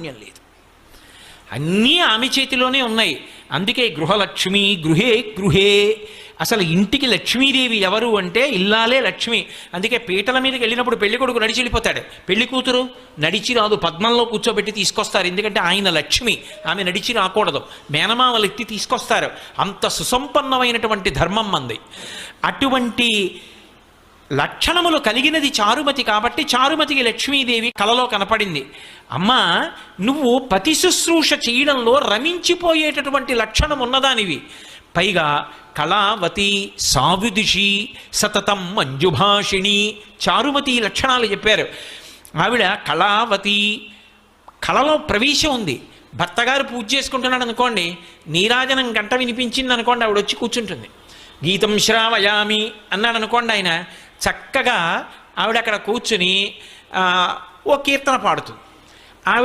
లేదు. అన్నీ ఆమె చేతిలోనే ఉన్నాయి. అందుకే గృహలక్ష్మి గృహే గృహే. అసలు ఇంటికి లక్ష్మీదేవి ఎవరు అంటే ఇల్లాలే లక్ష్మి. అందుకే పీటల మీదకి వెళ్ళినప్పుడు పెళ్లి కొడుకు నడిచి వెళ్ళిపోతాడు, పెళ్లి కూతురు నడిచి రాదు, పద్మంలో కూర్చోబెట్టి తీసుకొస్తారు. ఎందుకంటే ఆయన లక్ష్మి, ఆమె నడిచి రాకూడదు, మేనమామలు ఎత్తి తీసుకొస్తారు. అంత సుసంపన్నమైనటువంటి ధర్మం మంది. అటువంటి లక్షణములు కలిగినది చారుమతి కాబట్టి చారుమతికి లక్ష్మీదేవి కలలో కనపడింది. అమ్మా, నువ్వు పతి శుశ్రూష చేయడంలో రమించిపోయేటటువంటి లక్షణం ఉన్నదానివి. పైగా కళావతి సావిదుషి సతతం మంజుభాషిణి చారుమతి లక్షణాలు చెప్పారు. ఆవిడ కళావతి, కళలో ప్రవేశం ఉంది. భర్తగారు పూజ చేసుకుంటున్నాడు అనుకోండి, నీరాజనం గంట వినిపించింది అనుకోండి, ఆవిడ వచ్చి కూర్చుంటుంది. గీతం శ్రావయామి అన్నాడు అనుకోండి, ఆయన చక్కగా ఆవిడ అక్కడ కూర్చుని ఓ కీర్తన పాడుతుంది.